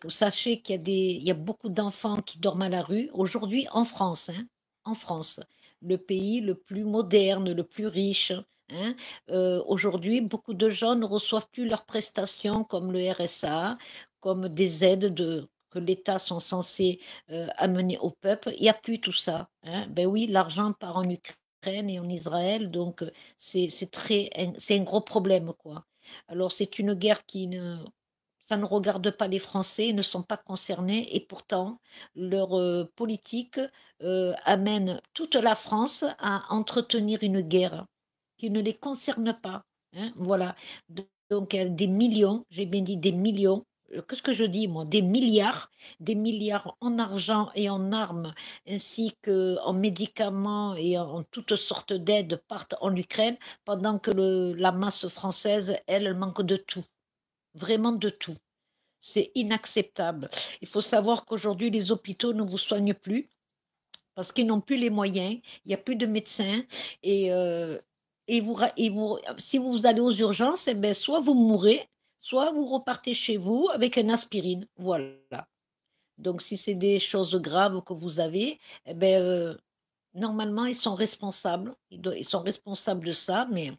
Sachez il y a beaucoup d'enfants qui dorment à la rue aujourd'hui en France, hein, en France, le pays le plus moderne, le plus riche, hein. Aujourd'hui, beaucoup de gens ne reçoivent plus leurs prestations comme le RSA, comme des aides que l'État sont censés amener au peuple. Il y a plus tout ça, hein. Ben oui, l'argent part en Ukraine et en Israël, donc c'est un gros problème, quoi. Alors c'est une guerre qui ne ça ne regarde pas les Français, ils ne sont pas concernés et pourtant leur, politique, amène toute la France à entretenir une guerre qui ne les concerne pas, hein, voilà. Donc des millions, j'ai bien dit des millions, qu'est-ce que je dis moi? Des milliards en argent et en armes ainsi qu'en médicaments et en toutes sortes d'aides partent en Ukraine pendant que le la masse française, elle, elle manque de tout, vraiment de tout. C'est inacceptable. Il faut savoir qu'aujourd'hui, les hôpitaux ne vous soignent plus parce qu'ils n'ont plus les moyens, il n'y a plus de médecins et si vous allez aux urgences et beh, soit vous mourrez, soit vous repartez chez vous avec une aspirine, voilà. Donc si c'est des choses graves que vous avez et beh, normalement, ils sont responsables, ils sont responsables de ça, mais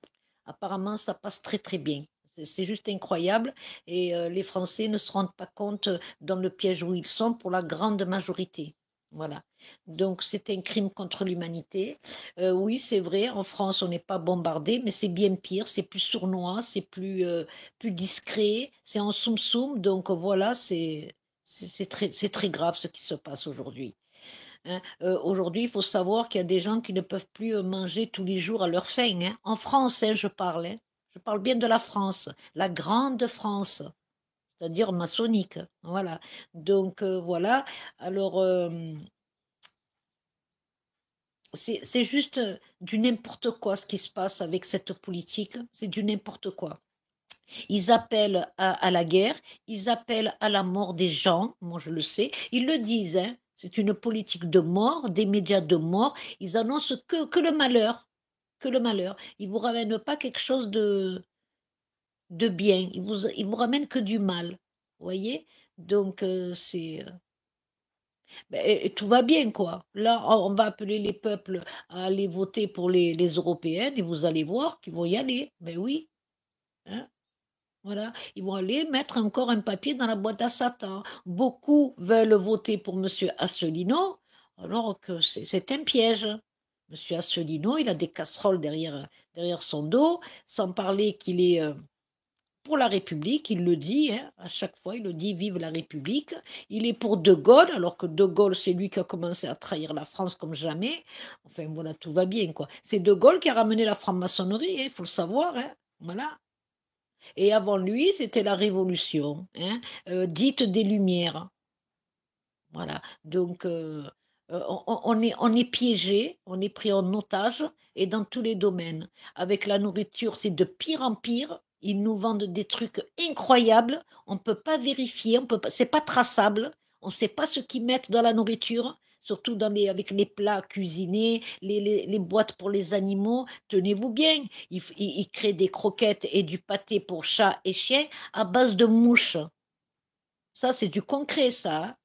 apparemment, ça passe très, très bien. C'est juste incroyable et les Français ne se rendent pas compte, dans le piège où ils sont pour la grande majorité. Voilà. Donc c'est un crime contre l'humanité. Oui, c'est vrai, en France, on n'est pas bombardé, mais c'est bien pire, c'est plus sournois, plus discret, c'est en soum-soum, donc voilà, c'est très grave ce qui se passe aujourd'hui. Hein. Aujourd'hui, il faut savoir qu'il y a des gens qui ne peuvent plus, manger tous les jours à leur faim, hein. En France, hein, je parle, hein. Je parle bien de la France, la grande France, c'est-à-dire maçonnique, voilà. Donc voilà, alors, c'est juste, du n'importe quoi ce qui se passe avec cette politique, c'est du n'importe quoi. Ils appellent à la guerre, ils appellent à la mort des gens, moi je le sais, ils le disent, hein, c'est une politique de mort, des médias de mort, ils annoncent que le malheur, que le malheur. Ils vous ramènent pas quelque chose de bien, ils vous ramènent que du mal, vous voyez? Donc et tout va bien quoi. Là, on va appeler les peuples à aller voter pour les européennes et vous allez voir qu'ils vont y aller. Ben oui, hein. Voilà, ils vont aller mettre encore un papier dans la boîte à Satan. Beaucoup veulent voter pour monsieur Asselineau, alors que c'est un piège. Monsieur Asselineau, il a des casseroles derrière son dos, sans parler qu'il est, pour la République, il le dit, hein, à chaque fois, il le dit: «Vive la République». Il est pour De Gaulle, alors que De Gaulle, c'est lui qui a commencé à trahir la France comme jamais. Enfin voilà, tout va bien, quoi. C'est De Gaulle qui a ramené la franc-maçonnerie, hein, il faut le savoir, hein, voilà. Et avant lui, c'était la Révolution, hein, dite des Lumières. Voilà, donc on est piégé, on est pris en otage et dans tous les domaines. Avec la nourriture, c'est de pire en pire. Ils nous vendent des trucs incroyables, on ne peut pas vérifier, on peut pas c'est pas traçable, on ne sait pas ce qu'ils mettent dans la nourriture, surtout avec les plats cuisinés, les boîtes pour les animaux. Tenez-vous bien, ils créent des croquettes et du pâté pour chats et chiens à base de mouches. Ça, c'est du concret ça, hein.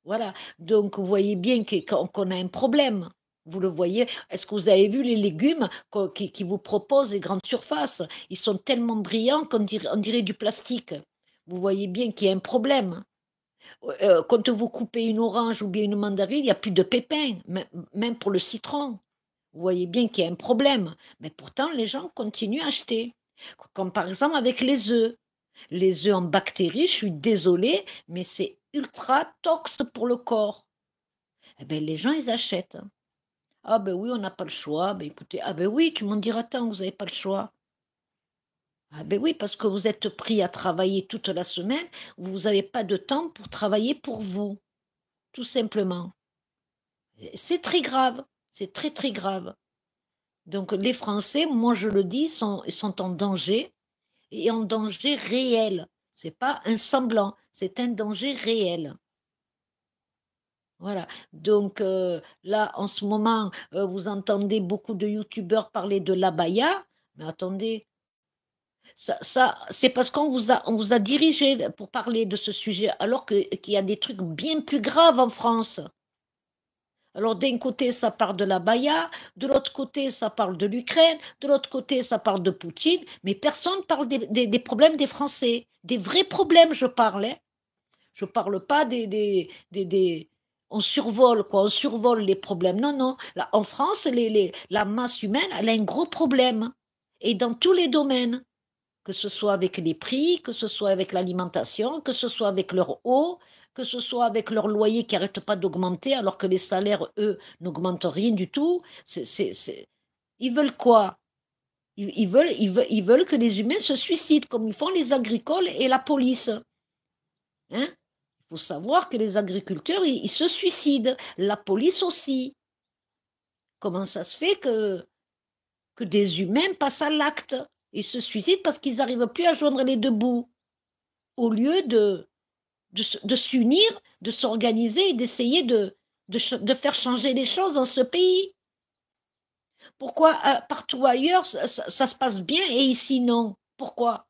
Voilà, donc vous voyez bien qu'on a un problème. Vous le voyez? Est-ce que vous avez vu les légumes qui vous proposent les grandes surfaces? Ils sont tellement brillants on dirait du plastique. Vous voyez bien qu'il y a un problème. Quand vous coupez une orange ou bien une mandarine, il y a plus de pépins, même pour le citron. Vous voyez bien qu'il y a un problème, mais pourtant les gens continuent à acheter. Comme par exemple avec les œufs. Les œufs en bactéries, je suis désolée, mais c'est ultra tox pour le corps. Eh beh, les gens, ils achètent, hein. «Ah ben oui, on n'a pas le choix». Ben écoutez, ah ben oui, tu m'en diras tant, vous avez pas le choix. Ah ben oui, parce que vous êtes pris à travailler toute la semaine, vous avez pas de temps pour travailler pour vous, tout simplement. Et c'est très grave, c'est très, très grave. Donc les Français, moi je le dis, ils sont en danger et en danger réel. C'est pas un semblant, c'est un danger réel. Voilà, donc là, en ce moment, vous entendez beaucoup de youtubeurs parler de l'abaya, mais attendez, C'est parce on vous a dirigé pour parler de ce sujet, alors qu'il y a des trucs bien plus graves en France. Alors d'un côté, ça parle de la Baïa, de l'autre côté, ça parle de l'Ukraine, de l'autre côté, ça parle de Poutine, mais personne ne parle des problèmes des Français. Des vrais problèmes, je parle. Hein. Je ne parle pas on survole, quoi, on survole les problèmes. Non, non. Là, en France, la masse humaine, elle a un gros problème. Et dans tous les domaines, que ce soit avec les prix, que ce soit avec l'alimentation, que ce soit avec leur eau, que ce soit avec leur loyer qui n'arrête pas d'augmenter, alors que les salaires, eux, n'augmentent rien du tout. Ils veulent quoi? Ils veulent que les humains se suicident, comme ils font les agricoles et la police. Hein? Il faut savoir que les agriculteurs, ils se suicident. La police aussi. Comment ça se fait que des humains passent à l'acte? Ils se suicident parce qu'ils n'arrivent plus à joindre les deux bouts. Au lieu de s'unir, de s'organiser et d'essayer de faire changer les choses dans ce pays. Pourquoi partout ailleurs, ça se passe bien et ici non? Pourquoi?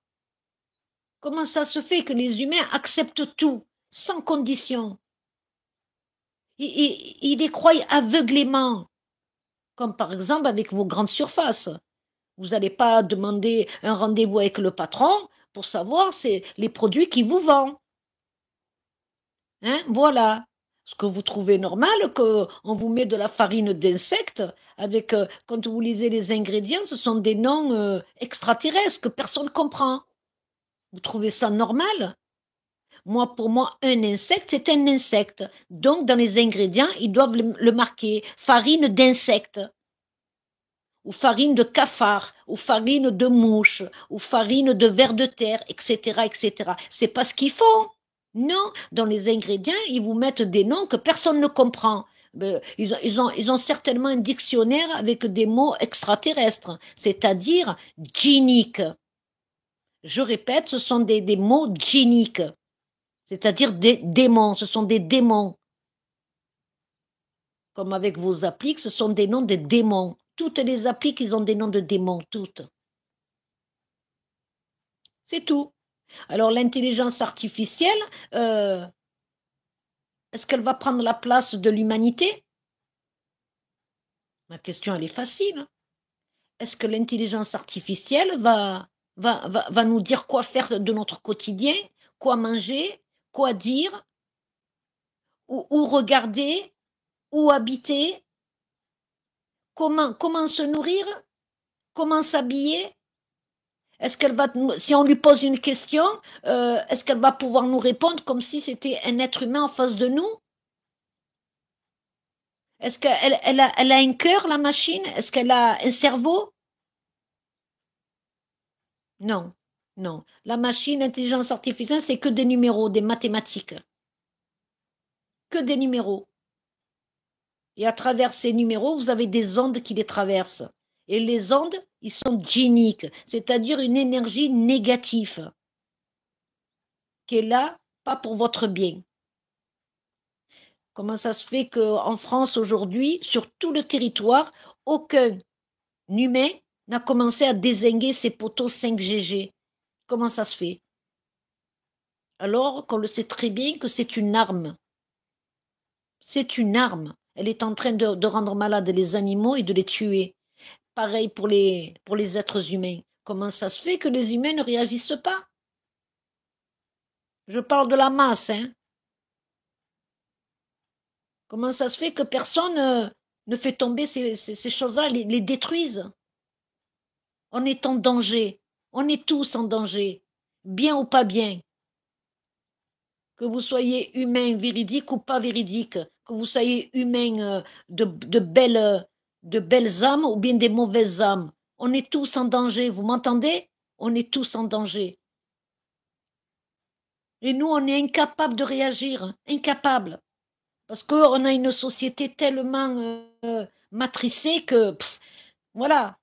Comment ça se fait que les humains acceptent tout, sans condition? Ils les croient aveuglément, comme par exemple avec vos grandes surfaces. Vous n'allez pas demander un rendez-vous avec le patron pour savoir c'est les produits qu'il vous vend. Hein, voilà. Ce que vous trouvez normal qu'on vous met de la farine d'insectes avec, quand vous lisez les ingrédients, ce sont des noms extraterrestres que personne ne comprend. Vous trouvez ça normal? Moi, pour moi, un insecte, c'est un insecte. Donc, dans les ingrédients, ils doivent le marquer farine d'insecte, ou farine de cafard, ou farine de mouche, ou farine de ver de terre, etc., etc. C'est pas ce qu'ils font. Non, dans les ingrédients, ils vous mettent des noms que personne ne comprend. Ils ont certainement un dictionnaire avec des mots extraterrestres, c'est-à-dire djinniques. Je répète, ce sont des mots djinniques, c'est-à-dire des démons, ce sont des démons. Comme avec vos applis, ce sont des noms de démons. Toutes les applis, ils ont des noms de démons, toutes. C'est tout. Alors l'intelligence artificielle, est-ce qu'elle va prendre la place de l'humanité? Ma question, elle est facile. Est-ce que l'intelligence artificielle va nous dire quoi faire de notre quotidien, quoi manger, quoi dire, où regarder, où habiter, comment se nourrir, comment s'habiller? Est-ce qu'elle va, si on lui pose une question, est-ce qu'elle va pouvoir nous répondre comme si c'était un être humain en face de nous? Est-ce qu'elle a un cœur, la machine? Est-ce qu'elle a un cerveau? Non, non. La machine, l'intelligence artificielle, c'est que des numéros, des mathématiques. Que des numéros. Et à travers ces numéros, vous avez des ondes qui les traversent. Et les ondes, ils sont djinniques, c'est-à-dire une énergie négative, qui est là, pas pour votre bien. Comment ça se fait qu'en France, aujourd'hui, sur tout le territoire, aucun humain n'a commencé à dézinguer ces poteaux 5GG? Comment ça se fait? Alors qu'on le sait très bien que c'est une arme. C'est une arme. Elle est en train de rendre malades les animaux et de les tuer. Pareil pour les êtres humains. Comment ça se fait que les humains ne réagissent pas? Je parle de la masse, hein. Comment ça se fait que personne ne fait tomber ces choses-là, les détruisent? On est en danger. On est tous en danger. Bien ou pas bien. Que vous soyez humain véridique ou pas véridique. Que vous soyez humain de belles âmes ou bien des mauvaises âmes. On est tous en danger. Vous m'entendez? On est tous en danger. Et nous, on est incapables de réagir. Incapables. Parce qu'on a une société tellement matricée que, voilà.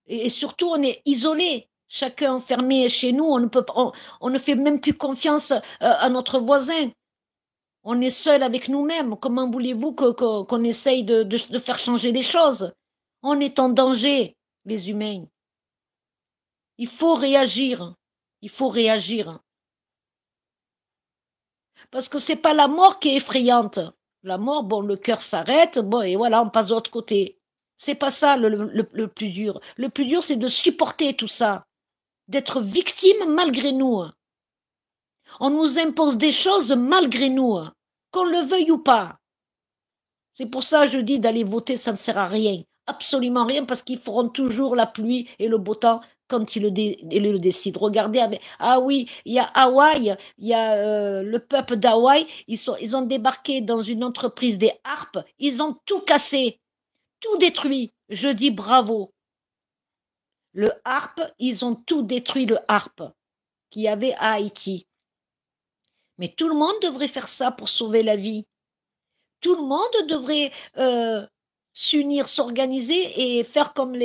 Et surtout, on est isolés. Chacun enfermé chez nous. On ne fait même plus confiance à notre voisin. On est seul avec nous-mêmes. Comment voulez-vous qu'on essaye de faire changer les choses? On est en danger, les humains. Il faut réagir. Il faut réagir. Parce que c'est pas la mort qui est effrayante. La mort, bon, le cœur s'arrête, bon, et voilà, on passe de l'autre côté. C'est pas ça le plus dur. Le plus dur, c'est de supporter tout ça. D'être victime malgré nous. On nous impose des choses malgré nous, qu'on le veuille ou pas. C'est pour ça que je dis d'aller voter, ça ne sert à rien. Absolument rien, parce qu'ils feront toujours la pluie et le beau temps quand ils le décident. Regardez, ah oui, il y a Hawaï, il y a le peuple d'Hawaï, ils ont débarqué dans une entreprise des harpes, ils ont tout cassé, tout détruit. Je dis bravo. Le harpe, ils ont tout détruit, le harpe qu'il y avait à Haïti. Mais tout le monde devrait faire ça pour sauver la vie. Tout le monde devrait s'unir, s'organiser et faire comme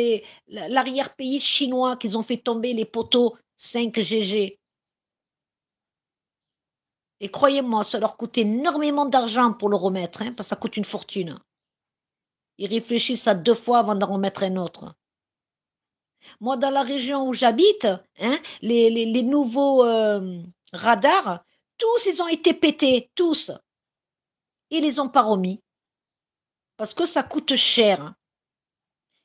l'arrière-pays chinois qu'ils ont fait tomber les poteaux 5GG. Et croyez-moi, ça leur coûte énormément d'argent pour le remettre, hein, parce que ça coûte une fortune. Ils réfléchissent à 2 fois avant d'en remettre un autre. Moi, dans la région où j'habite, hein, les nouveaux radars, tous, ils ont été pétés, tous. Ils les ont pas remis. Parce que ça coûte cher.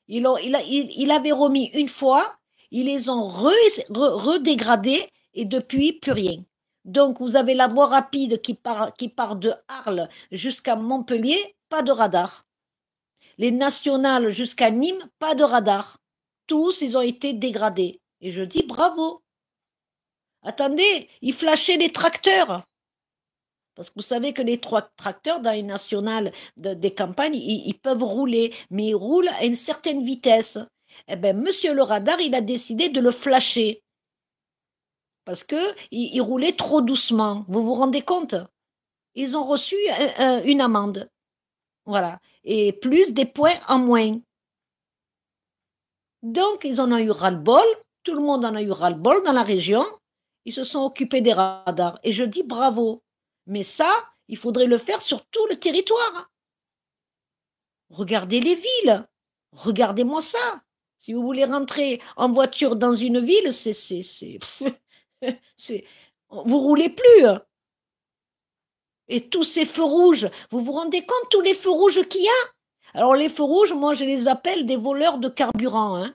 Il avait remis une fois, ils les ont redégradés et depuis, plus rien. Donc, vous avez la voie rapide qui part de Arles jusqu'à Montpellier, pas de radar. Les nationales jusqu'à Nîmes, pas de radar. Tous, ils ont été dégradés. Et je dis bravo. Attendez, ils flashaient les tracteurs. Parce que vous savez que les tracteurs dans les nationales des campagnes, ils peuvent rouler, mais ils roulent à une certaine vitesse. Eh bien, monsieur le radar, il a décidé de le flasher. Parce qu'il roulait trop doucement. Vous vous rendez compte? Ils ont reçu une amende. Voilà. Et plus des points en moins. Donc, ils en ont eu ras-le-bol. Tout le monde en a eu ras-le-bol dans la région. Ils se sont occupés des radars. Et je dis bravo. Mais ça, il faudrait le faire sur tout le territoire. Regardez les villes. Regardez-moi ça. Si vous voulez rentrer en voiture dans une ville, vous roulez plus. Et tous ces feux rouges, vous vous rendez compte tous les feux rouges qu'il y a? Alors les feux rouges, moi je les appelle des voleurs de carburant, hein.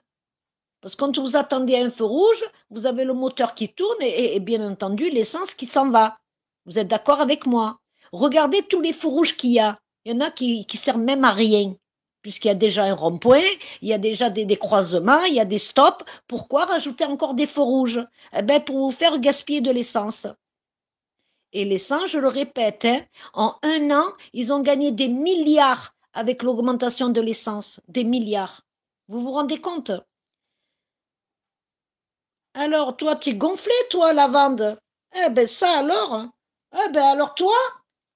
Parce que quand vous attendez à un feu rouge, vous avez le moteur qui tourne et bien entendu l'essence qui s'en va. Vous êtes d'accord avec moi? Regardez tous les feux rouges qu'il y a. Il y en a qui servent même à rien. Puisqu'il y a déjà un rond-point, il y a déjà des croisements, il y a des stops. Pourquoi rajouter encore des feux rouges? Eh bien, pour vous faire gaspiller de l'essence. Et l'essence, je le répète, hein, en 1 an, ils ont gagné des milliards avec l'augmentation de l'essence. Des milliards. Vous vous rendez compte? Alors, toi, tu es gonflé, toi, lavande. Eh ben, ça alors. Eh ben, alors, toi,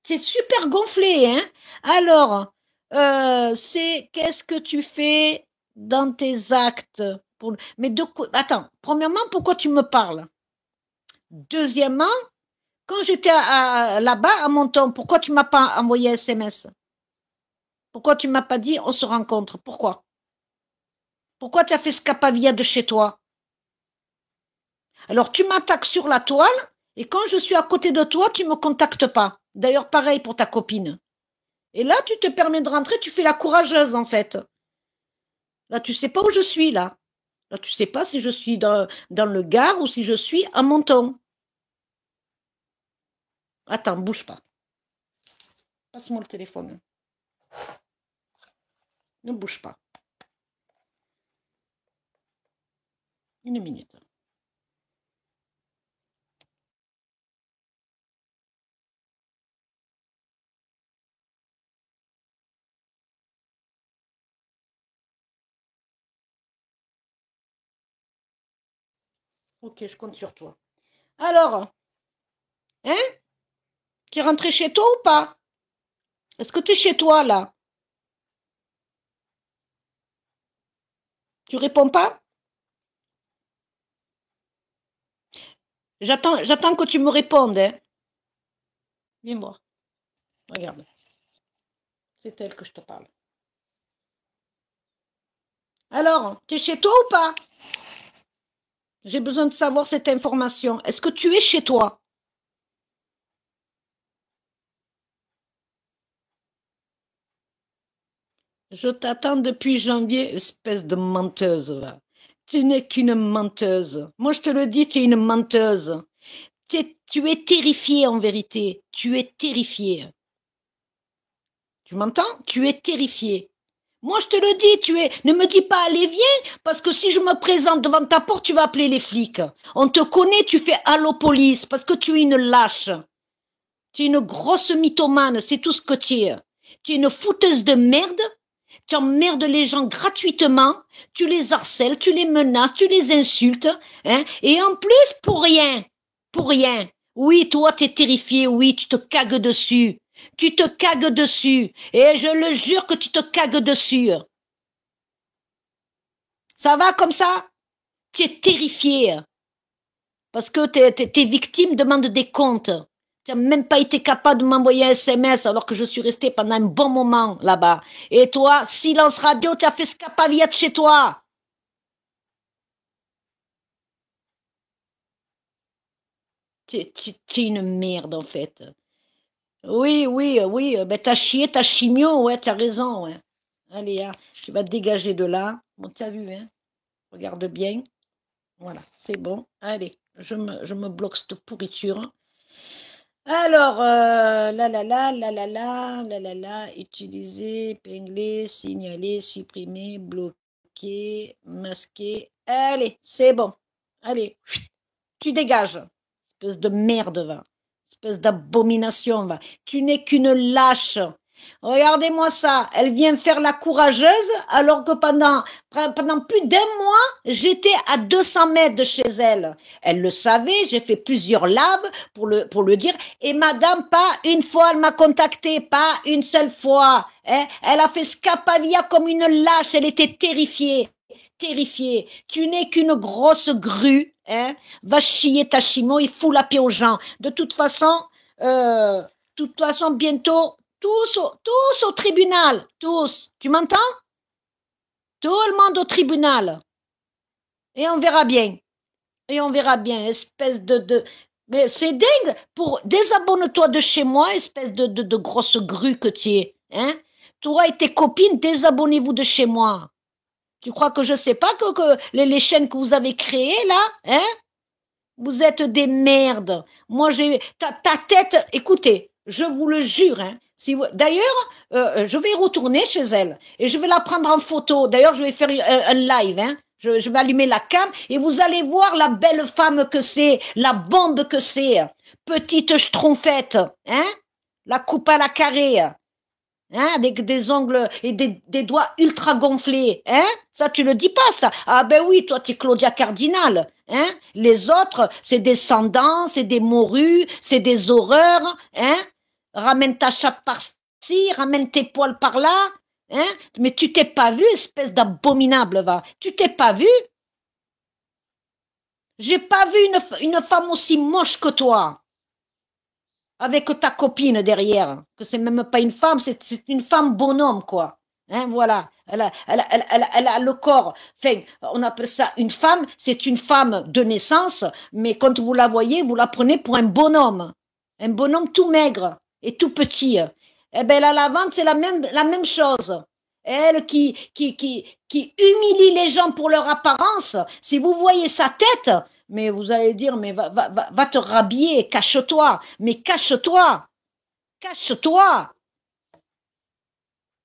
tu es super gonflé, hein. Alors, qu'est-ce que tu fais dans tes actes mais attends, premièrement, pourquoi tu me parles? Deuxièmement, quand j'étais là-bas à Menton, pourquoi tu m'as pas envoyé un SMS? Pourquoi tu m'as pas dit on se rencontre? Pourquoi? Pourquoi tu as fait Scapavia de chez toi? Alors tu m'attaques sur la toile et quand je suis à côté de toi, tu me contactes pas. D'ailleurs, pareil pour ta copine. Et là, tu te permets de rentrer, tu fais la courageuse en fait. Là, tu sais pas où je suis là. Là, tu sais pas si je suis dans le Gard ou si je suis à Menton. Attends, bouge pas. Passe-moi le téléphone. Ne bouge pas. 1 minute. Ok, je compte sur toi. Alors, hein? Tu es rentré chez toi ou pas? Est-ce que tu es chez toi là? Tu réponds pas? J'attends que tu me répondes, hein. Viens voir. Regarde. C'est elle que je te parle. Alors, tu es chez toi ou pas? J'ai besoin de savoir cette information. Est-ce que tu es chez toi? Je t'attends depuis janvier, espèce de menteuse, va. Tu n'es qu'une menteuse. Moi, je te le dis, tu es une menteuse. Tu es terrifiée en vérité. Tu es terrifiée. Tu m'entends? Tu es terrifiée. Moi, je te le dis, ne me dis pas allez, viens, parce que si je me présente devant ta porte, tu vas appeler les flics. On te connaît, tu fais allô police, parce que tu es une lâche. Tu es une grosse mythomane, c'est tout ce que tu es. Tu es une fouteuse de merde. Tu emmerdes les gens gratuitement, tu les harcèles, tu les menaces, tu les insultes, hein, et en plus pour rien, pour rien. Oui, toi t'es terrifié, oui, tu te cagues dessus, tu te cagues dessus, et je le jure que tu te cagues dessus. Ça va comme ça? Tu es terrifié, parce que tes victimes demandent des comptes. Tu n'as même pas été capable de m'envoyer un SMS alors que je suis restée pendant un bon moment là-bas. Et toi, silence radio, tu as fait scapaviette chez toi. Tu es une merde en fait. Oui, oui, oui, ben t'as chié, t'as chimio, ouais, t'as raison, ouais. Allez, hein, tu vas te dégager de là. Bon, t'as vu, hein? Regarde bien. Voilà, c'est bon. Allez, je me bloque cette pourriture. Alors, utiliser, épingler, signaler, supprimer, bloquer, masquer. Allez, c'est bon. Allez, tu dégages. Espèce de merde, va. Espèce d'abomination, va. Tu n'es qu'une lâche. Regardez-moi ça. Elle vient faire la courageuse alors que pendant plus d'un mois, j'étais à 200 mètres de chez elle. Elle le savait, j'ai fait plusieurs laves pour le dire. Et madame, pas une fois, elle m'a contacté, pas une seule fois. Hein. Elle a fait scapavia comme une lâche, elle était terrifiée. Terrifiée. Tu n'es qu'une grosse grue, hein. Va chier ta chimo, il fout la paix aux gens. De toute façon, bientôt, tous au tribunal, tous. Tu m'entends? Tout le monde au tribunal. Et on verra bien. Et on verra bien, espèce de... Mais c'est dingue. Désabonne-toi de chez moi, espèce de grosse grue que tu es. Hein? Toi et tes copines, désabonnez-vous de chez moi. Tu crois que je sais pas que les chaînes que vous avez créées, là, hein? Vous êtes des merdes. Moi, j'ai ta tête. Écoutez, je vous le jure. Hein, d'ailleurs, je vais retourner chez elle et je vais la prendre en photo. D'ailleurs, je vais faire un live. Hein, je vais allumer la cam et vous allez voir la belle femme que c'est, la bombe que c'est. Petite schtroumpfette. Hein, la coupe à la carrée. Hein, avec des ongles et des doigts ultra gonflés, hein? Ça, tu le dis pas, ça. Ah ben oui, toi, tu es Claudia Cardinal, hein? Les autres, c'est des cendants, c'est des morues, c'est des horreurs, hein? Ramène ta chape par-ci, ramène tes poils par-là, hein? Mais tu t'es pas vu, espèce d'abominable, va. Tu t'es pas vu? J'ai pas vu une femme aussi moche que toi. Avec ta copine derrière, que c'est même pas une femme, c'est une femme bonhomme, quoi. Hein, voilà. Elle a le corps. Enfin, on appelle ça une femme, c'est une femme de naissance, mais quand vous la voyez, vous la prenez pour un bonhomme. Un bonhomme tout maigre et tout petit. Eh bien, la lavande, c'est la même chose. Elle qui humilie les gens pour leur apparence. Si vous voyez sa tête, mais vous allez dire, mais va te rhabiller, cache-toi, mais cache-toi, cache-toi,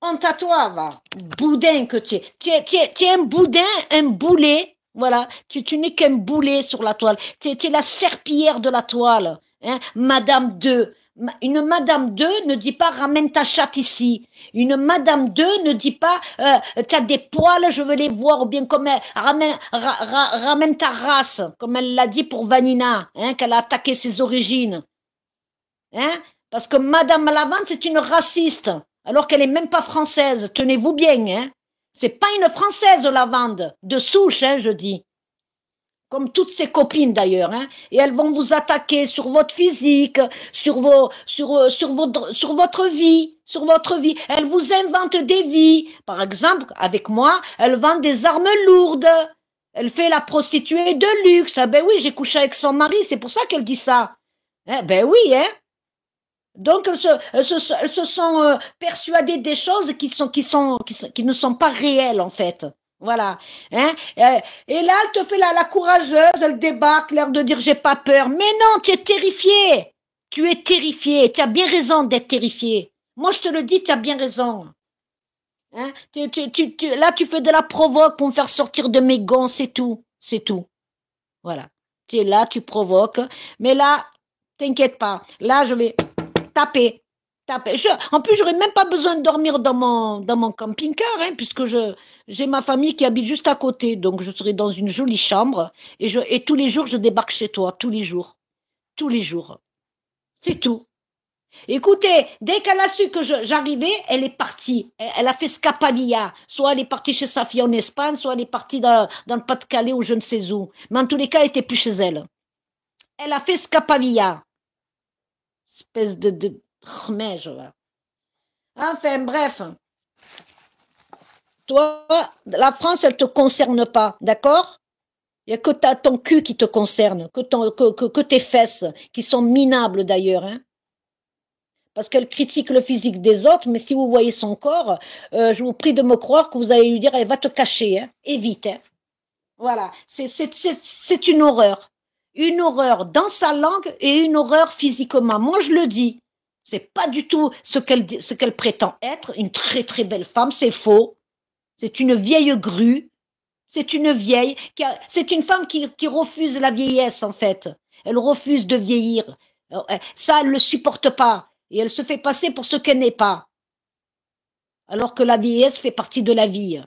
honte à toi, va, boudin que tu es. Tu es un boudin, un boulet, voilà, tu n'es qu'un boulet sur la toile, tu es la serpillière de la toile, hein, Madame 2. Une Madame 2 ne dit pas ramène ta chatte ici. Une Madame 2 ne dit pas tu as des poils, je veux les voir, ou bien comme ramène ta race, comme elle l'a dit pour Vanina, hein, qu'elle a attaqué ses origines. Hein, parce que Madame Lavande, c'est une raciste, alors qu'elle n'est même pas française. Tenez-vous bien, hein. C'est pas une française, Lavande, de souche, hein, je dis. Comme toutes ses copines d'ailleurs, hein, et elles vont vous attaquer sur votre physique, sur votre vie, sur votre vie. Elles vous inventent des vies. Par exemple, avec moi, elles vendent des armes lourdes. Elle fait la prostituée de luxe. Ah ben oui, j'ai couché avec son mari, c'est pour ça qu'elle dit ça. Ben oui, hein. Donc elles se sont persuadées des choses qui ne sont pas réelles en fait. Voilà. Hein? Et là, elle te fait la courageuse, elle débarque, l'air de dire j'ai pas peur. Mais non, tu es terrifié. Tu es terrifié. Tu as bien raison d'être terrifié. Moi, je te le dis, tu as bien raison. Hein? Là, tu fais de la provoque pour me faire sortir de mes gonds, c'est tout. C'est tout. Voilà. Tu es là, tu provoques. Mais là, t'inquiète pas. Là, je vais taper. Taper. En plus, j'aurais même pas besoin de dormir dans mon camping-car, hein, puisque j'ai ma famille qui habite juste à côté. Donc, je serai dans une jolie chambre. Et tous les jours, je débarque chez toi. Tous les jours. Tous les jours. C'est tout. Écoutez, dès qu'elle a su que j'arrivais, elle est partie. Elle a fait scapavia. Soit elle est partie chez sa fille en Espagne, soit elle est partie dans le Pas-de-Calais ou je ne sais où. Mais en tous les cas, elle n'était plus chez elle. Elle a fait scapavia. Espèce de... remège, là. Enfin, bref. Toi, la France, elle ne te concerne pas, d'accord? Il n'y a que ton cul qui te concerne, que tes fesses, qui sont minables d'ailleurs, hein? Parce qu'elle critique le physique des autres, mais si vous voyez son corps, je vous prie de me croire que vous allez lui dire, elle va te cacher, hein, et vite, hein. Voilà, c'est une horreur. Une horreur dans sa langue et une horreur physiquement. Moi, je le dis. C'est pas du tout ce qu'elle prétend être. Une très très belle femme, c'est faux. C'est une vieille grue. C'est une vieille. C'est une femme qui refuse la vieillesse, en fait. Elle refuse de vieillir. Ça, elle ne le supporte pas. Et elle se fait passer pour ce qu'elle n'est pas. Alors que la vieillesse fait partie de la vie.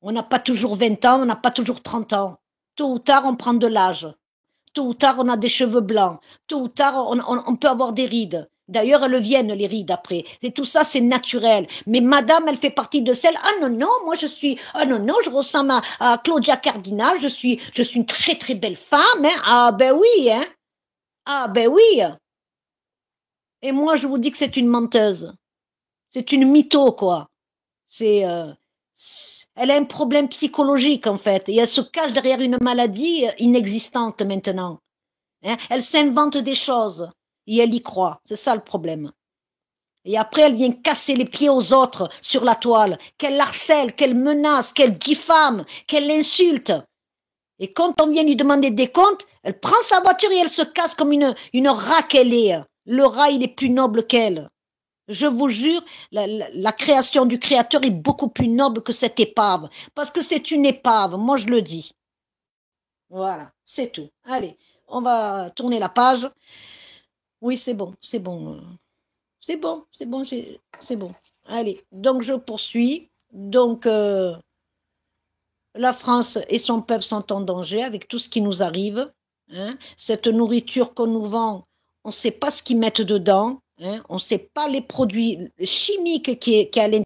On n'a pas toujours 20 ans, on n'a pas toujours 30 ans. Tôt ou tard, on prend de l'âge. Tôt ou tard, on a des cheveux blancs. Tôt ou tard, on peut avoir des rides. D'ailleurs, elles viennent, les rides, après. Et tout ça, c'est naturel. Mais madame, elle fait partie de celle, ah non, non, moi ah non, non, je ressemble à Claudia Cardinal, je suis une très, très belle femme, hein. Ah ben oui, hein. Ah ben oui. Et moi, je vous dis que c'est une menteuse. C'est une mytho, quoi. Elle a un problème psychologique, en fait, et elle se cache derrière une maladie inexistante maintenant. Hein? Elle s'invente des choses, et elle y croit. C'est ça le problème. Et après, elle vient casser les pieds aux autres sur la toile, qu'elle harcèle, qu'elle menace, qu'elle diffame, qu'elle l'insulte. Et quand on vient lui demander des comptes, elle prend sa voiture et elle se casse comme une rat qu'elle est. Le rat, il est plus noble qu'elle. Je vous jure, la création du Créateur est beaucoup plus noble que cette épave. Parce que c'est une épave, moi je le dis. Voilà, c'est tout. Allez, on va tourner la page. Oui, c'est bon, c'est bon. C'est bon, c'est bon, c'est bon. Allez, donc je poursuis. Donc, la France et son peuple sont en danger avec tout ce qui nous arrive. Hein. Cette nourriture qu'on nous vend, on ne sait pas ce qu'ils mettent dedans. Hein. On ne sait pas les produits chimiques qui est à l'intérieur.